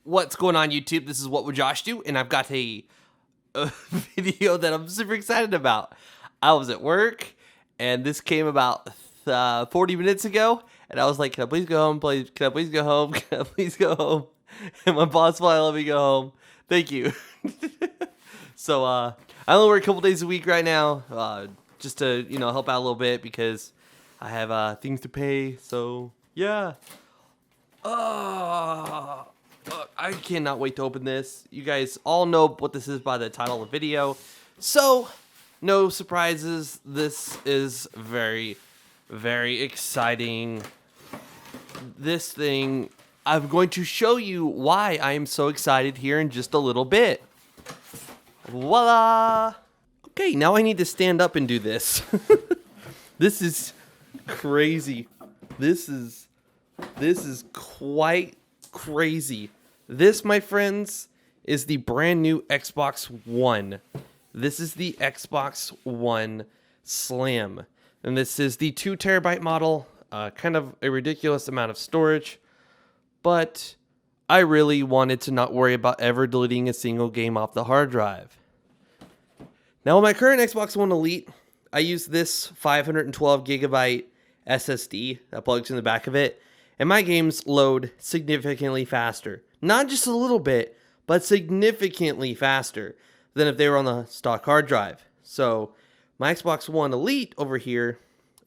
What's going on, YouTube? This is What Would Josh Do? And I've got a video that I'm super excited about. I was at work, and this came about 40 minutes ago, and I was like, can I please go home? Can I please go home? Can I please go home? And my boss finally let me go home. Thank you. So I only work a couple days a week right now, just to help out a little bit because I have things to pay. So yeah. I cannot wait to open this. You guys all know what this is by the title of the video. So, no surprises. This is very, very exciting. This thing, I'm going to show you why I am so excited here in just a little bit. Voila! Okay, now I need to stand up and do this. This is crazy. This is quite crazy. This, my friends, is the brand new Xbox One. This is the Xbox One Slim. And this is the 2 terabyte model. Kind of a ridiculous amount of storage. But I really wanted to not worry about ever deleting a single game off the hard drive. Now, on my current Xbox One Elite, I use this 512 gigabyte SSD that plugs in the back of it. And my games load significantly faster. Not just a little bit, but significantly faster than if they were on the stock hard drive. So my Xbox One Elite over here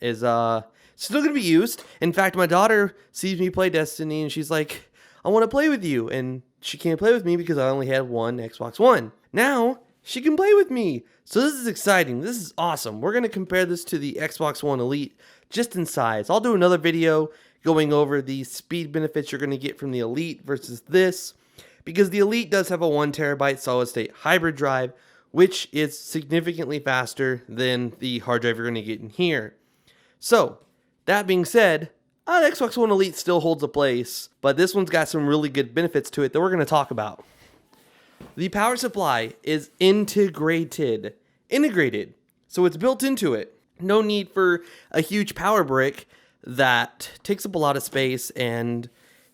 is still going to be used. In fact, my daughter sees me play Destiny and she's like, I want to play with you. And she can't play with me because I only had one Xbox One. Now she can play with me. So this is exciting. This is awesome. We're going to compare this to the Xbox One Elite just in size. I'll do another video going over the speed benefits you're going to get from the Elite versus this, because the Elite does have a 1 terabyte solid state hybrid drive, which is significantly faster than the hard drive you're going to get in here. So that being said, the Xbox One Elite still holds a place, but this one's got some really good benefits to it that we're going to talk about. The power supply is integrated, so it's built into it. No need for a huge power brick that takes up a lot of space, and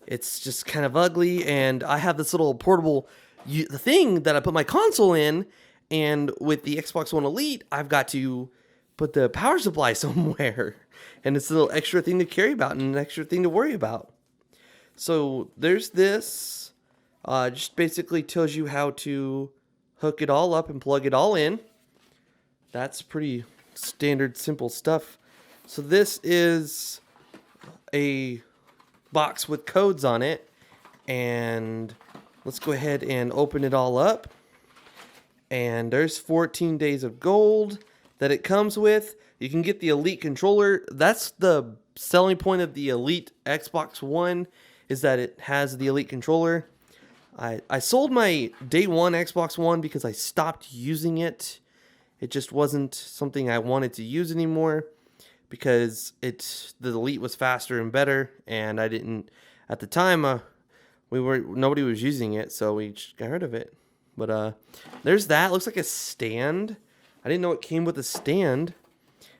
it's just kind of ugly. And I have this little portable thing that I put my console in, and with the Xbox One Elite, I've got to put the power supply somewhere, and it's a little extra thing to carry about and an extra thing to worry about. So there's this, just basically tells you how to hook it all up and plug it all in. That's pretty standard, simple stuff. So this is a box with codes on it, and let's go ahead and open it all up. And there's 14 days of gold that it comes with. You can get the Elite controller. That's the selling point of the Elite Xbox One, is that it has the Elite controller. I sold my day one Xbox One because I stopped using it. It just wasn't something I wanted to use anymore, because the Elite was faster and better, and I didn't at the time. Nobody was using it, so we just got rid of it. But there's that. Looks like a stand. I didn't know it came with a stand.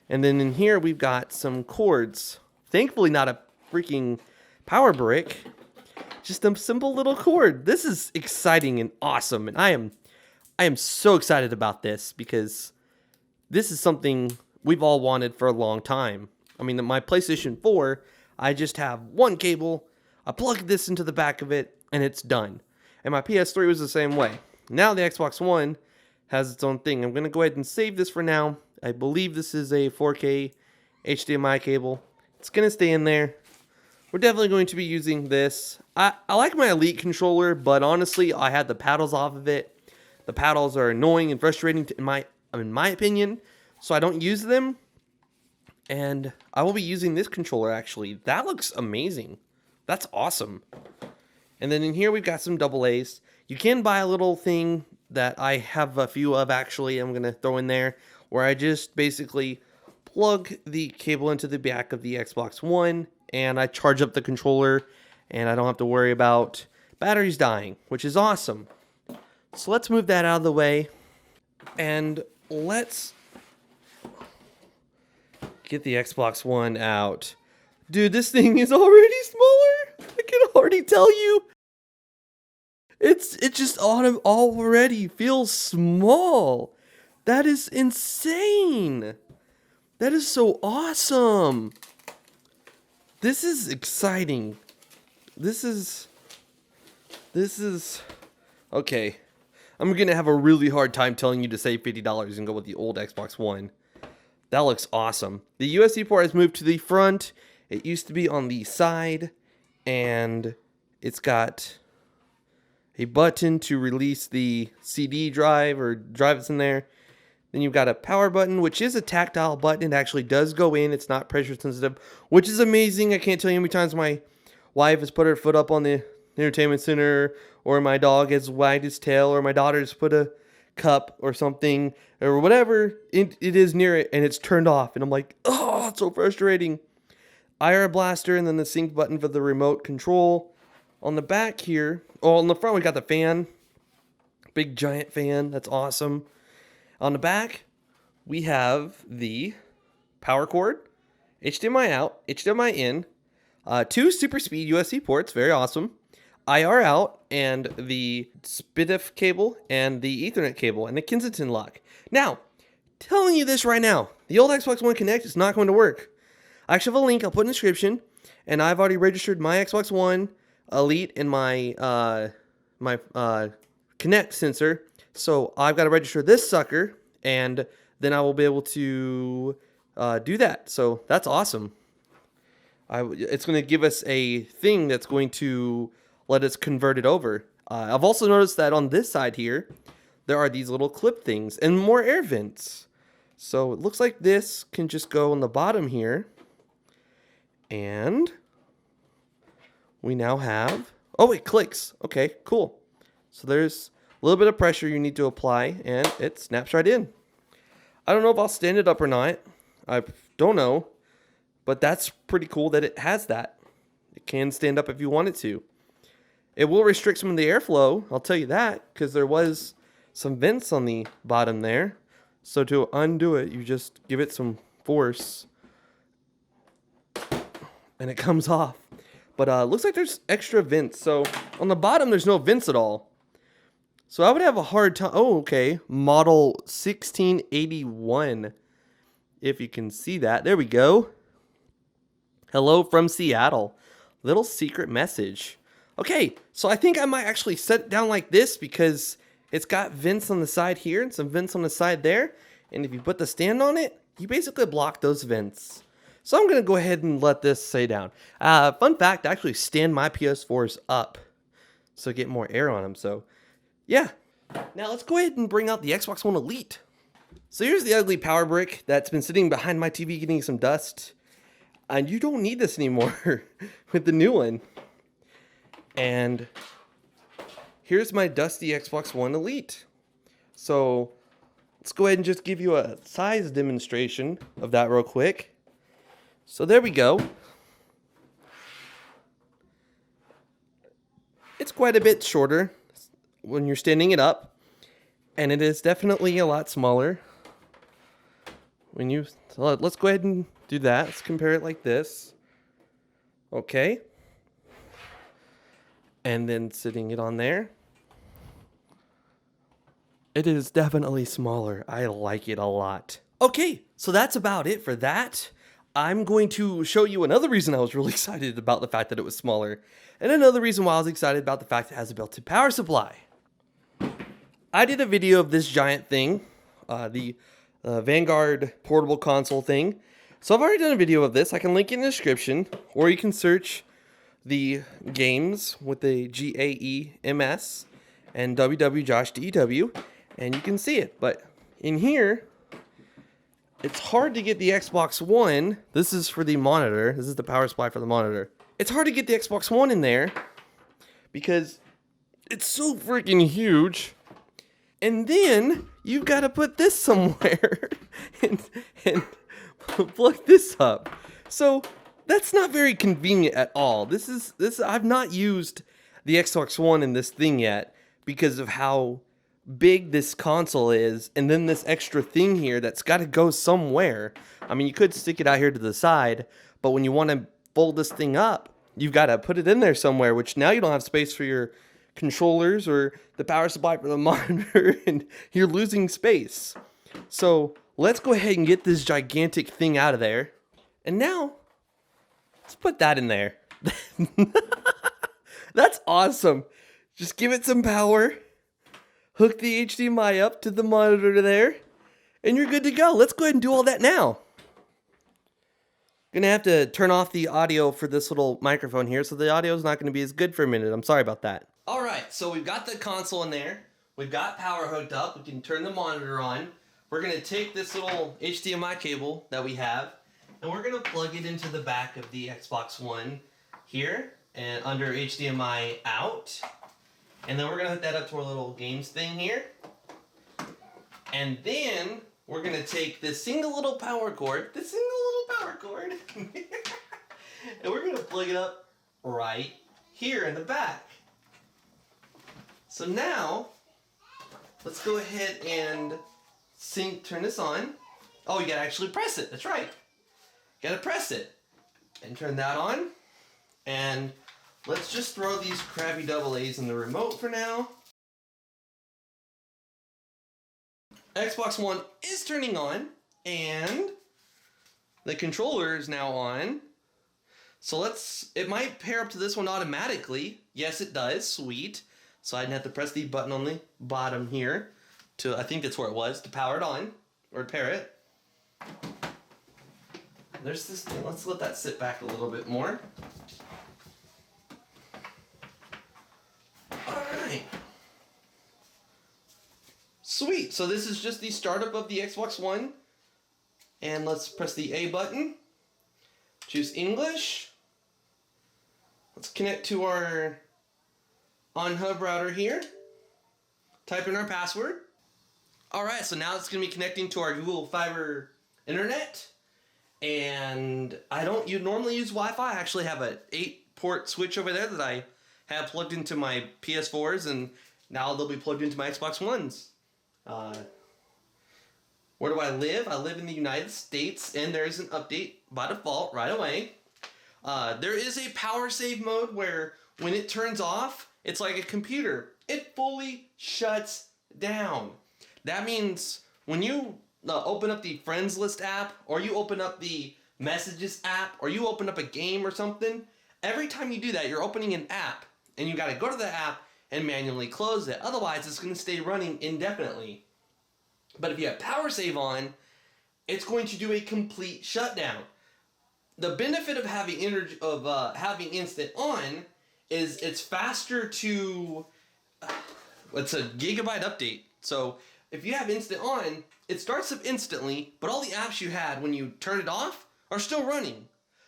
And then in here we've got some cords. Thankfully, not a freaking power brick. Just a simple little cord. This is exciting and awesome, and I am so excited about this because this is something we've all wanted for a long time. I mean, my PlayStation 4, I just have one cable, I plug this into the back of it, and it's done. And my PS3 was the same way. Now the Xbox One has its own thing. I'm going to go ahead and save this for now. I believe this is a 4K HDMI cable. It's going to stay in there. We're definitely going to be using this. I like my Elite controller, but honestly, I had the paddles off of it. The paddles are annoying and frustrating in my opinion, so I don't use them. And I will be using this controller, actually. That looks amazing. That's awesome. And then in here we've got some AA's. You can buy a little thing that I have a few of, actually. I'm going to throw in there, where I just basically plug the cable into the back of the Xbox One, and I charge up the controller, and I don't have to worry about batteries dying, which is awesome. So let's move that out of the way, and let's get the Xbox One out. Dude, this thing is already smaller. I can already tell you. It just already feels small. That is insane. That is so awesome. This is exciting. This is okay. I'm gonna have a really hard time telling you to save $50 and go with the old Xbox One. That looks awesome. The USB port has moved to the front. It used to be on the side, and it's got a button to release the CD drive or drive that's in there. Then you've got a power button, which is a tactile button. It actually does go in. It's not pressure sensitive, which is amazing. I can't tell you how many times my wife has put her foot up on the entertainment center, or my dog has wagged his tail, or my daughter's put a cup or something, or whatever it is near it, and it's turned off. And I'm like, oh, it's so frustrating. IR blaster, and then the sync button for the remote control. On the back here, on the front, we got the fan. Big giant fan. That's awesome. On the back, we have the power cord, HDMI out, HDMI in, 2 super speed USB ports, very awesome, IR out, and the SPDIF cable, and the Ethernet cable, and the Kensington lock. Now, telling you this right now, the old Xbox One Connect is not going to work. I actually have a link I'll put in the description, and I've already registered my Xbox One Elite and my Kinect sensor. So I've got to register this sucker, and then I will be able to do that. So that's awesome. It's going to give us a thing that's going to let us convert it over. I've also noticed that on this side here, there are these little clip things and more air vents. So it looks like this can just go on the bottom here. And we now have, oh, it clicks. Okay, cool. So there's a little bit of pressure you need to apply, and it snaps right in. I don't know if I'll stand it up or not. I don't know. But that's pretty cool that it has that. It can stand up if you want it to. It will restrict some of the airflow, I'll tell you that, because there was some vents on the bottom there. So to undo it, you just give it some force, and it comes off. But looks like there's extra vents. So on the bottom, there's no vents at all. So I would have a hard time. Oh, okay. Model 1681. If you can see that. There we go. Hello from Seattle. Little secret message. Okay, so I think I might actually set it down like this because it's got vents on the side here and some vents on the side there. And if you put the stand on it, you basically block those vents. So I'm going to go ahead and let this stay down. Fun fact, I actually stand my PS4s up so get more air on them. So, yeah. Now let's go ahead and bring out the Xbox One Elite. So here's the ugly power brick that's been sitting behind my TV getting some dust. And you don't need this anymore with the new one. And here's my dusty Xbox One Elite. So let's go ahead and just give you a size demonstration of that real quick. So there we go. It's quite a bit shorter when you're standing it up. And it is definitely a lot smaller. So let's go ahead and do that. Let's compare it like this. Okay. And then sitting it on there. It is definitely smaller. I like it a lot. Okay, so that's about it for that. I'm going to show you another reason I was really excited about the fact that it was smaller. And another reason why I was excited about the fact that it has a built-in power supply. I did a video of this giant thing. The Vanguard portable console thing. So I've already done a video of this. I can link it in the description, or you can search the GAEMS with the GAEMS and wwjoshdew, and you can see it. But in here, it's hard to get the Xbox One. This is for the monitor. This is the power supply for the monitor. It's hard to get the Xbox One in there because it's so freaking huge. And then you've got to put this somewhere and plug this up. So that's not very convenient at all. I've not used the Xbox One in this thing yet because of how big this console is, and then this extra thing here that's got to go somewhere. I mean, you could stick it out here to the side, but when you want to fold this thing up, you've got to put it in there somewhere, which now you don't have space for your controllers or the power supply for the monitor, and you're losing space. So let's go ahead and get this gigantic thing out of there. And now, let's put that in there. That's awesome. Just give it some power, hook the HDMI up to the monitor there, and you're good to go. Let's go ahead and do all that now. Gonna have to turn off the audio for this little microphone here, so the audio is not gonna be as good for a minute. I'm sorry about that. All right, so we've got the console in there. We've got power hooked up. We can turn the monitor on. We're gonna take this little HDMI cable that we have, and we're gonna plug it into the back of the Xbox One here, and under HDMI out. And then we're gonna hook that up to our little games thing here. And then we're gonna take this single little power cord, and we're gonna plug it up right here in the back. So now, let's go ahead and turn this on. Oh, you gotta actually press it, that's right. You gotta press it and turn that on. And let's just throw these crabby AA's in the remote for now. Xbox One is turning on, and the controller is now on. So it might pair up to this one automatically. Yes, it does, sweet. So I didn't have to press the button on the bottom here I think that's where it was, to power it on, or to pair it. There's this thing, let's let that sit back a little bit more. Alright. Sweet, so this is just the startup of the Xbox One. And let's press the A button. Choose English. Let's connect to our on-hub router here. Type in our password. Alright, so now it's going to be connecting to our Google Fiber internet. And I don't normally use Wi-Fi. I actually have an 8-port switch over there that I have plugged into my PS4s, and now they'll be plugged into my Xbox Ones. Where do I live? I live in the United States, and there's an update by default right away. There is a power save mode where when it turns off, it's like a computer. It fully shuts down. That means when you open up the Friends List app, or you open up the Messages app, or you open up a game or something, every time you do that, you're opening an app, and you gotta go to the app and manually close it. Otherwise, it's gonna stay running indefinitely. But if you have power save on, it's going to do a complete shutdown. The benefit of having having instant on is it's faster to. It's a gigabyte update. So if you have instant on, it starts up instantly, but all the apps you had when you turn it off are still running.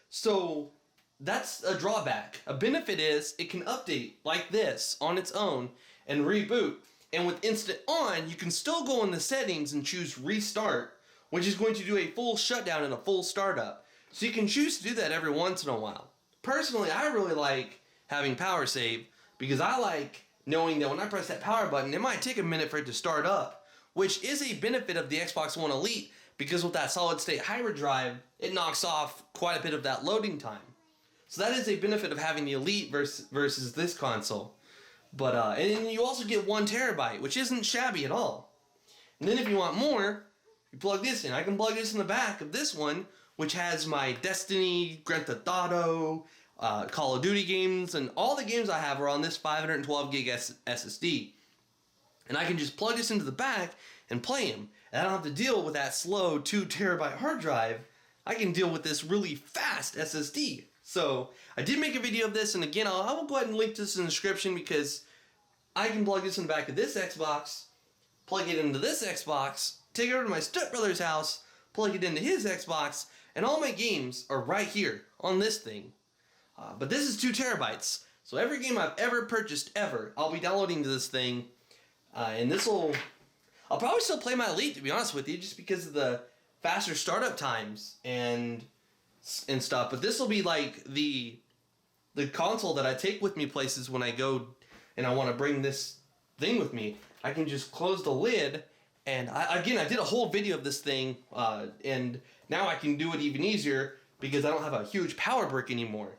So that's a drawback. A benefit is it can update like this on its own and reboot. And with instant on, you can still go in the settings and choose restart, which is going to do a full shutdown and a full startup. So you can choose to do that every once in a while. Personally, I really like having power save because I like knowing that when I press that power button, it might take a minute for it to start up, which is a benefit of the Xbox One Elite because with that solid state hybrid drive, it knocks off quite a bit of that loading time. So that is a benefit of having the Elite versus this console. But and you also get 1 terabyte, which isn't shabby at all. And then if you want more, you plug this in. I can plug this in the back of this one, which has my Destiny, Grand Theft Auto, Call of Duty games, and all the games I have are on this 512 gig SSD. And I can just plug this into the back and play them. And I don't have to deal with that slow 2 terabyte hard drive. I can deal with this really fast SSD. So I did make a video of this, and again, I will go ahead and link this in the description because I can plug this in the back of this Xbox, plug it into this Xbox, take it over to my stepbrother's house, plug it into his Xbox, and all my games are right here on this thing. But this is 2 terabytes, so every game I've ever purchased ever, I'll be downloading to this thing, and I'll probably still play my Elite, to be honest with you, just because of the faster startup times and stuff. But this will be like the console that I take with me places when I go and I want to bring this thing with me. I can just close the lid, and I did a whole video of this thing, and now I can do it even easier because I don't have a huge power brick anymore.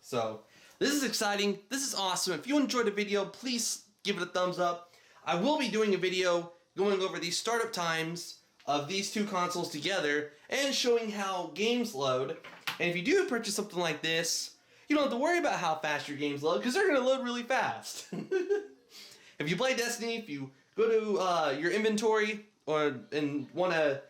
So This is exciting. This is awesome. If you enjoyed the video, please give it a thumbs up. I will be doing a video going over the startup times of these two consoles together and showing how games load. And if you do purchase something like this, you don't have to worry about how fast your games load because they're going to load really fast. If you play Destiny, if you go to your inventory and want to,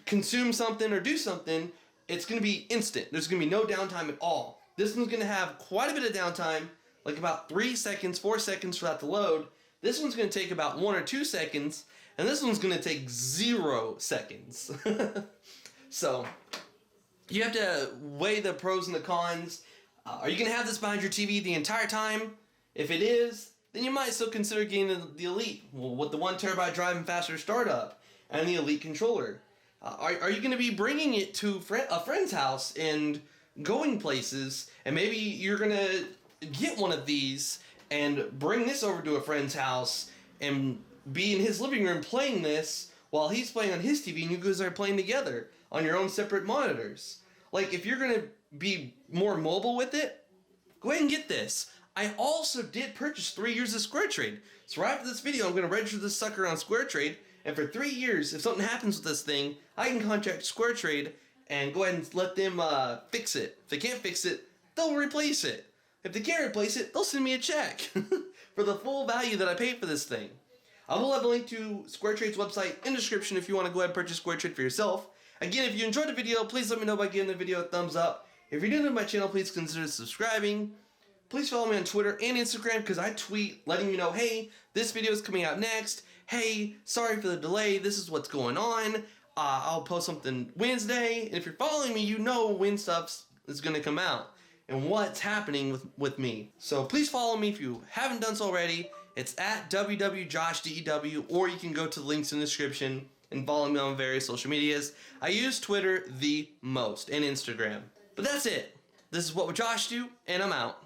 consume something or do something, it's going to be instant. There's going to be no downtime at all. This one's going to have quite a bit of downtime, like about 3 seconds, 4 seconds for that to load. This one's going to take about 1 or 2 seconds, and this one's going to take 0 seconds. So, you have to weigh the pros and the cons. Are you going to have this behind your TV the entire time? If it is, then you might still consider getting the Elite with the 1 terabyte drive and faster startup and the Elite controller. Are you going to be bringing it to a friend's house and going places, and maybe you're going to get one of these and bring this over to a friend's house and be in his living room playing this while he's playing on his TV and you guys are playing together on your own separate monitors. Like, if you're going to be more mobile with it, go ahead and get this. I also did purchase 3 years of SquareTrade. So right after this video, I'm going to register this sucker on SquareTrade, and for 3 years, if something happens with this thing, I can contact SquareTrade and go ahead and let them fix it. If they can't fix it, they'll replace it. If they can't replace it, they'll send me a check for the full value that I paid for this thing. I will have a link to SquareTrade's website in the description if you want to go ahead and purchase SquareTrade for yourself. Again, if you enjoyed the video, please let me know by giving the video a thumbs up. If you're new to my channel, please consider subscribing. Please follow me on Twitter and Instagram because I tweet letting you know, hey, this video is coming out next. Hey, sorry for the delay. This is what's going on. I'll post something Wednesday. And if you're following me, you know when stuff is going to come out and what's happening with me. So please follow me if you haven't done so already. It's at wwjoshdew, or you can go to the links in the description and follow me on various social medias. I use Twitter the most and Instagram. But that's it. This is What Would Josh Do, and I'm out.